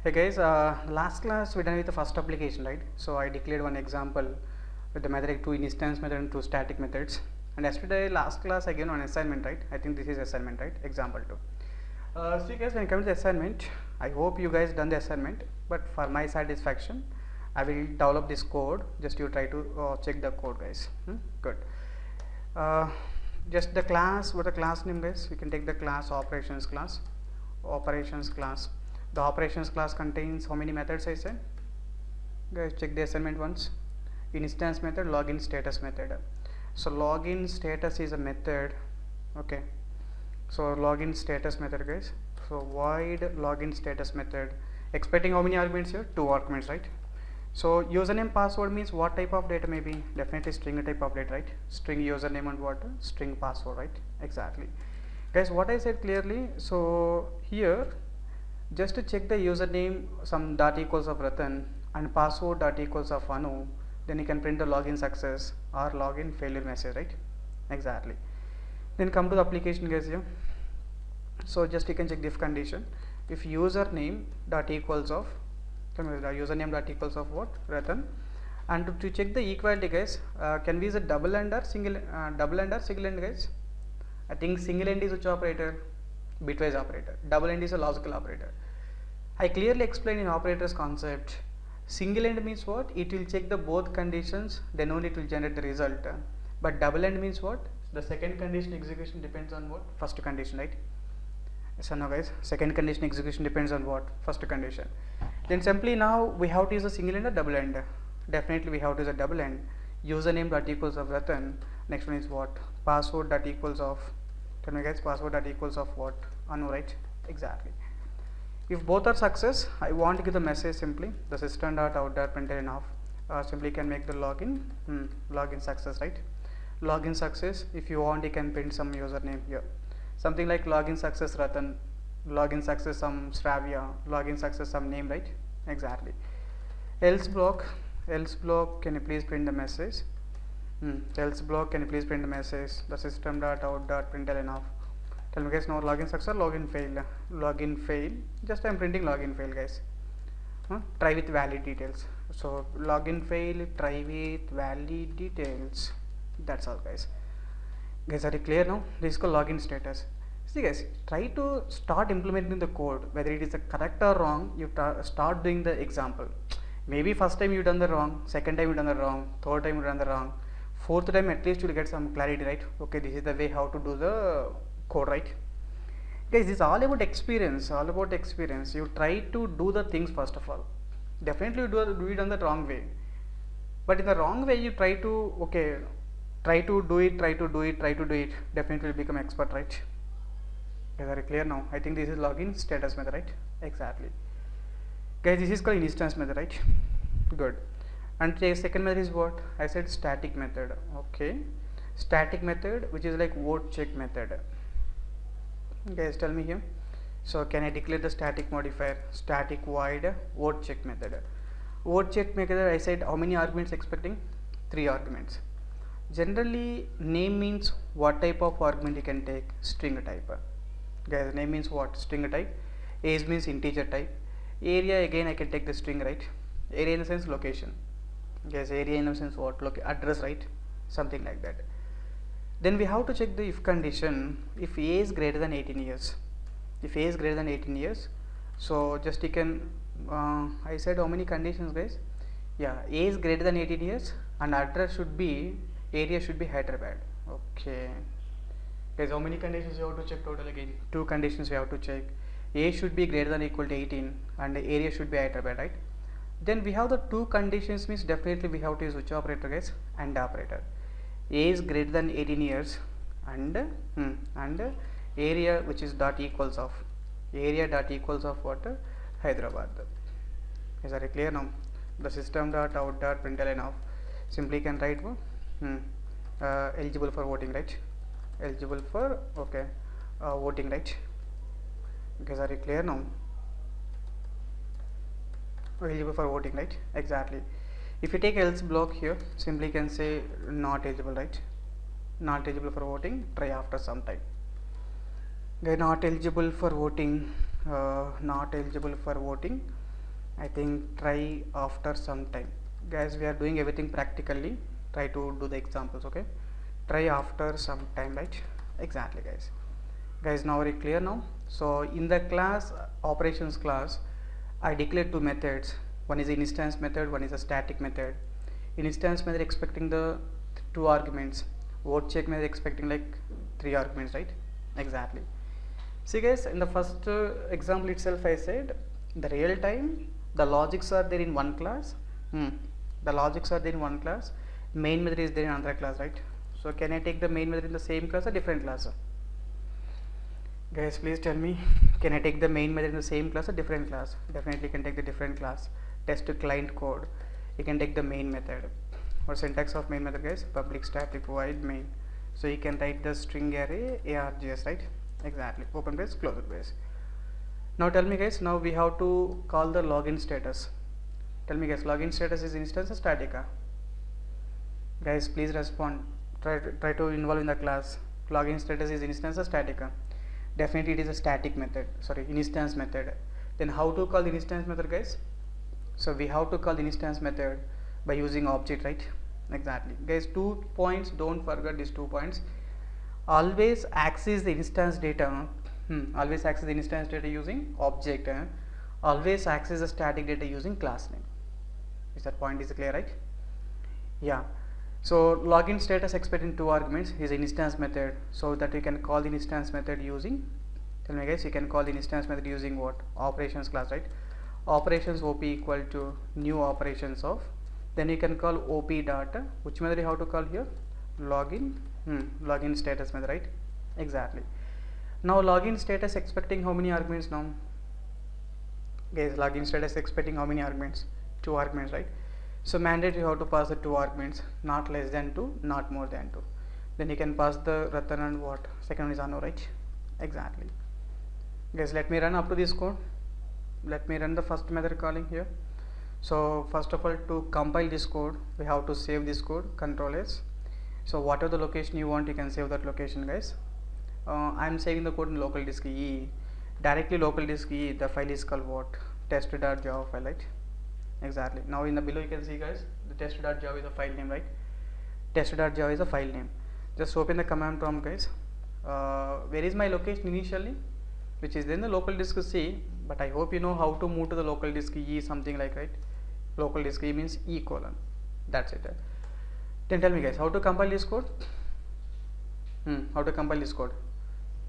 Hey guys, last class we done with the first application, right? So I declared one example with the method like two instance method and two static methods. And yesterday last class I gave one assignment, right? I think this is assignment, right? Example 2. So you guys, when it comes to the assignment, I hope you guys done the assignment. But for my satisfaction, I will develop this code. Just you try to check the code, guys. Good. Just the class. What the class name, guys? We can take the class operations class. Operations class. The operations class contains how many methods I said? Guys, check the assignment once. Instance method, login status method. So login status is a method. Okay. So login status method, guys. So void login status method. Expecting how many arguments here? 2 arguments, right? So username password means what type of data? Maybe definitely string type of data, right? String username and what? String password, right? Exactly. Guys, what I said clearly. So here, just to check the username, some dot equals of Ratan and password dot equals of Anu, then you can print the login success or login failure message, right? Exactly. Then come to the application, guys, here. So just you can check if condition. If username dot equals of username dot equals of what? Ratan. And to check the equality, guys, can we use a double end or single end, guys? I think single end is which operator? Bitwise operator. Double end is a logical operator. I clearly explained in operators concept. Single end means what? It will check the both conditions, then only it will generate the result. But double end means what? The second condition execution depends on what? First condition, right? So now, guys, second condition execution depends on what? First condition. Then simply now we have to use a single end or double end. Definitely we have to use a double end. Username dot equals of Ratan. Next one is what? Password dot equals of, tell me guys, password dot equals of what? Anu, right? Exactly. If both are success, I want to give the message simply the system dot out dot println off. Simply can make the login login success, right? Login success. If you want, you can print some username here, something like login success Ratan, login success some Stravia, login success some name, right? Exactly. Else block, can you please print the message? Else block, can you please print the message the system dot out dot println off. Tell me guys, now login success, login fail. Just I am printing login fail, guys. Try with valid details. So login fail, try with valid details. That's all, guys. Guys, are you clear now? This is called login status. See guys, try to start implementing the code, whether it is correct or wrong. You start doing the example. Maybe first time you done the wrong, second time you done the wrong, third time you done the wrong, fourth time at least you will get some clarity, right? Okay, this is the way how to do the code, right? Guys, it's all about experience. You try to do the things first of all. Definitely you do it on the wrong way, but in the wrong way you try to do it. Definitely will become expert, right? Guys, are you clear now? I think this is login status method, right? Exactly. Guys, this is called instance method, right? Good. And the second method is what? I said static method. Okay, static method, which is like void check method. Guys, tell me here. So can I declare the static modifier? Static void void check method. Void check method, I said how many arguments expecting? 3 arguments. Generally, name means what type of argument you can take? String type. Guys, name means what? String type. Age means integer type. Area, again I can take the string, right? Area in the sense location. Guys, area in the sense what? Address, right? Something like that. Then we have to check the if condition. If A is greater than 18 years. If A is greater than 18 years. So just you can, I said how many conditions, guys? Yeah, A is greater than 18 years and address should be, area should be Hyderabad. Okay. Guys, how many conditions you have to check total again? 2 conditions we have to check. A should be greater than or equal to 18 and the area should be Hyderabad, right? Then we have the 2 conditions, means definitely we have to use which operator, guys? AND operator. A is greater than 18 years and area, which is dot equals of, area dot equals of what? Hyderabad. Is that clear now? The system dot out dot println of, simply can write eligible for voting, right? Eligible for, okay, voting, right? Guys, are you clear now? Eligible for voting, right? Exactly. If you take else block here, simply can say not eligible, right? Not eligible for voting. Try after some time. They not eligible for voting. Not eligible for voting. I think try after some time. Guys, we are doing everything practically. Try to do the examples, okay? Try after some time, right? Exactly, guys. Guys, now very clear now. So in the class operations class, I declared two methods. One is an instance method, one is a static method. In instance method expecting the two arguments. Vote check method expecting like three arguments, right? Exactly. See guys, in the first example itself I said the real time the logics are there in one class. The logics are there in one class. Main method is there in another class, right? So can I take the main method in the same class or different class? Guys, please tell me, can I take the main method in the same class or different class? Definitely can take the different class. Test client code, you can take the main method. What syntax of main method, guys? Public static void main. So you can write the string array args, right? Exactly. Open brace, close brace. Now tell me guys, now we have to call the login status. Tell me guys, login status is instance or statica? Guys, please respond. Try to involve in the class. Login status is instance or statica? Definitely it is a static method, sorry, instance method. Then how to call the instance method, guys? So we have to call the instance method by using object, right? Exactly. Guys, 2 points, don't forget these 2 points. Always access the instance data. Always access the instance data using object. Always access the static data using class name. Is that point is clear, right? Yeah. So login status expecting two arguments is an instance method, so that you can call the instance method using, tell me guys, you can call the instance method using what? Operations class, right? Operations op equal to new operations of, then you can call op data, which method you have to call here? Login, login status method, right? Exactly. Now login status expecting how many arguments now? Guys, login status expecting how many arguments? 2 arguments, right? So mandatory you have to pass the 2 arguments, not less than 2, not more than 2. Then you can pass the Ratan and what? Second one is Anu, right? Exactly. Guys, let me run up to this code. Let me run the first method calling here. So first of all, to compile this code, we have to save this code, Control S. So whatever the location you want, you can save that location, guys. I am saving the code in local disk E. Directly local disk E, the file is called what? Test.java file, right? Exactly. Now in the below you can see guys, the test.java is a file name, right? Test.java is a file name. Just open the command prompt, guys. Where is my location initially? Which is in the local disk C, but I hope you know how to move to the local disk E, something like, right? Local disk E means E colon. That's it. Then tell me guys, how to compile this code? How to compile this code?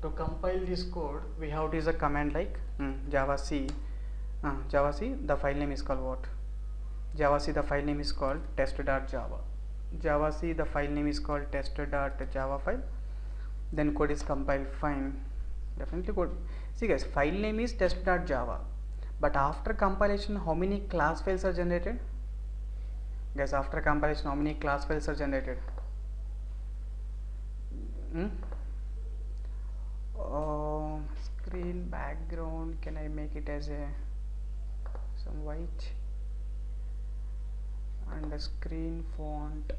To compile this code, we have to use a command like java c. Java C, the file name is called what? Java C, the file name is called test.java. Java C, the file name is called test.java file. Then code is compiled, fine. Definitely code. See guys, file name is test.java. But after compilation, how many class files are generated? Guys, after compilation, how many class files are generated? Screen background, can I make it as a some white, and the screen font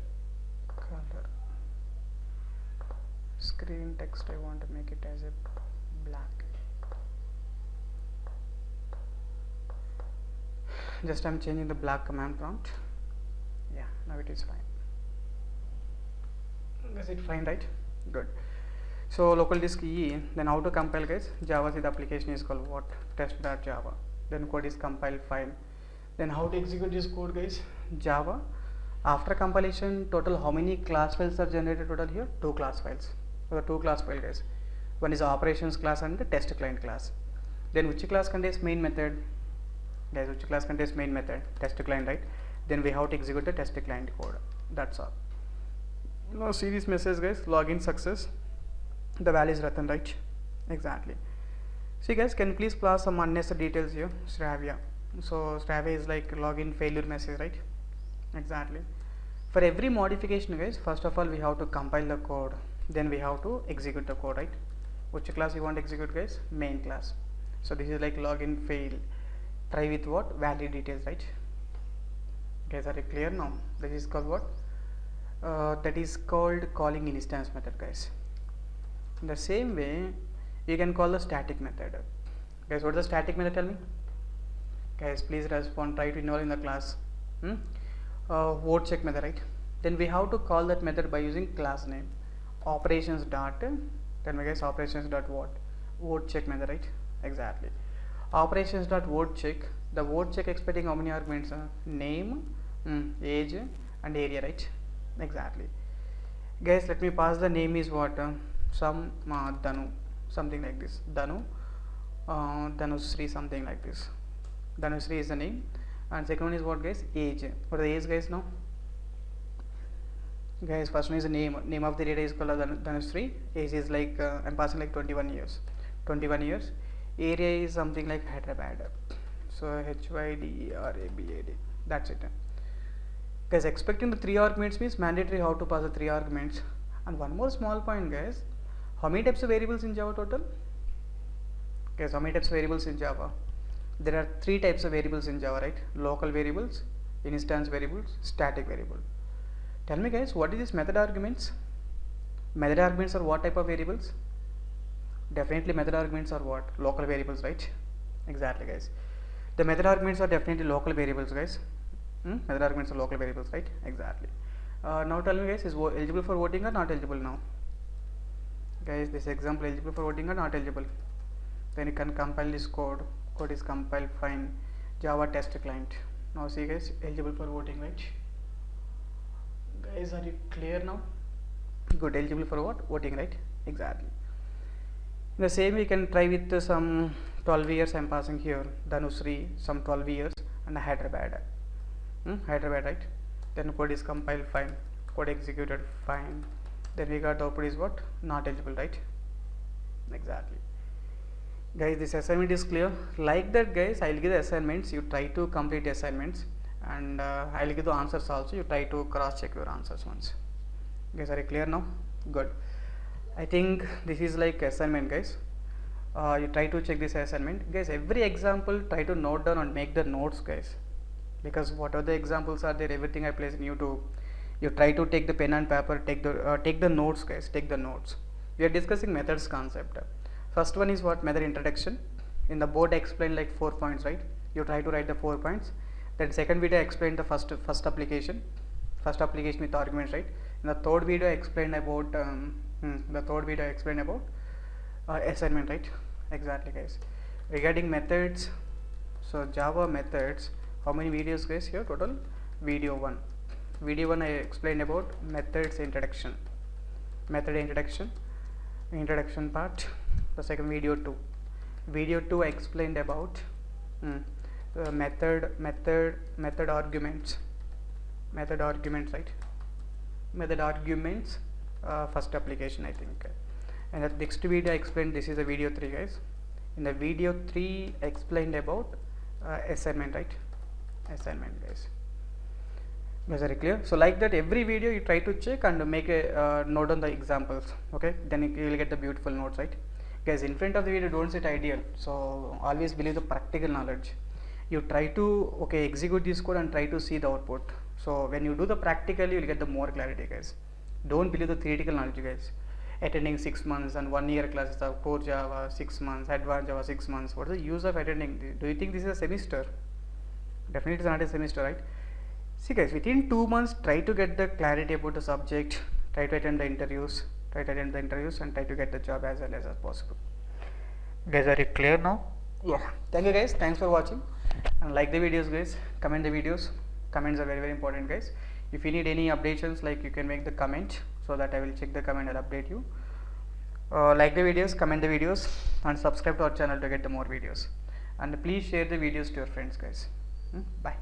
color, screen text I want to make it as a black. Just I'm changing the black command prompt. Yeah, now it is fine. Is it fine, right? Good. So local disk E, then how to compile, guys? Java C, the application is called what? Test.java. Then code is compiled, fine. Then how to execute this code, guys? Java. After compilation, total how many class files are generated total here? 2 class files. So the 2 class files, guys. One is operations class and the test client class. Then which class contains main method? Guys, which class contains main method? Test client, right? Then we have to execute the test client code. That's all. Now see this message, guys. Login success. The value is Ratan, right? Exactly. See guys, can you please pass some unnecessary details here? Shravya. So Shravya is like login failure message, right? Exactly. For every modification, guys, first of all we have to compile the code, then we have to execute the code, right? Which class you want to execute, guys? Main class. So this is like login fail. Try with what? Valid details, right? Guys, are you clear now? This is called what? That is called calling instance method, guys. In the same way, you can call the static method. Guys, what is the static method? Tell me. Guys, please respond, try to involve in the class. Word check method, right? Then we have to call that method by using class name operations dot, then we guys operations dot what, word check method, right? Exactly. Operations dot word check, the word check expecting how many arguments? Name, age and area, right? Exactly. Guys, let me pass the name is what, some Danu, something like this, Danu, Danusri, something like this. Danusri is the name, and second one is what, guys? Age. What is the age, guys? Now, guys, first one is the name of the data is called Danusri. Age is like I'm passing like 21 years. Area is something like Hyderabad, so HYDERABAD. That's it. Guys, expecting the 3 arguments means mandatory how to pass the 3 arguments. And one more small point, guys, how many types of variables in Java total? Guys, how many types of variables in Java? There are 3 types of variables in Java, right? Local variables, instance variables, static variable. Tell me, guys, what is this method arguments? Method arguments are what type of variables? Definitely method arguments are what? Local variables, right? Exactly, guys. The method arguments are definitely local variables, guys. Method arguments are local variables, right? Exactly. Now tell me, guys, is eligible for voting or not eligible now? Guys, this example eligible for voting or not eligible? Then you can compile this code. Code is compiled, fine. Java test client. Now see, guys, eligible for voting, right? Guys, are you clear now? Good. Eligible for what? Voting, right? Exactly. The same we can try with some 12 years I'm passing here, Danusri, some 12 years, and Hyderabad. Hyderabad, right? Then code is compiled, fine. Code executed, fine. Then we got the output is what? Not eligible, right? Exactly. Guys, this assignment is clear. Like that, guys, I'll give the assignments. You try to complete the assignments, and I'll give the answers also. You try to cross check your answers once. Guys, are you clear now? Good. I think this is like assignment, guys. You try to check this assignment, guys. Every example try to note down and make the notes, guys, because whatever the examples are there, everything I place in YouTube, you try to take the pen and paper, take the notes, guys. Take the notes. We are discussing methods concept. First one is what? Method introduction. In the board I explained like 4 points, right? You try to write the 4 points. Then second video I explained the first application with arguments, right? In the third video I explained about assignment, right? Exactly, guys. Regarding methods, so Java methods, how many videos, guys? Here total video 1 I explained about methods introduction part. The second video 2 I explained about method arguments, right? Method arguments, first application, I think. And the next video I explained, this is a video 3, guys. In the video 3 I explained about assignment, right? Assignment, guys. Guys, are you clear? So like that, every video you try to check and make a note on the examples, okay? Then you will get the beautiful notes, right? Guys, in front of the video don't sit ideal, so always believe the practical knowledge. You try to execute this code and try to see the output. So when you do the practical, you will get the more clarity, guys. Don't believe the theoretical knowledge, guys. Attending 6 months and 1 year classes of core Java 6 months, advanced Java 6 months. What is the use of attending? Do you think this is a semester? Definitely it is not a semester, right? See, guys, within 2 months try to get the clarity about the subject, try to attend the interviews, and try to get the job as well as possible. Guys, are you clear now? Yeah. Thank you, guys. Thanks for watching, and like the videos, guys. Comment the videos. Comments are very, very important, guys. If you need any updations, like, you can make the comment so that I will check the comment and update you. Like the videos, comment the videos, and subscribe to our channel to get the more videos. And please share the videos to your friends, guys. Bye.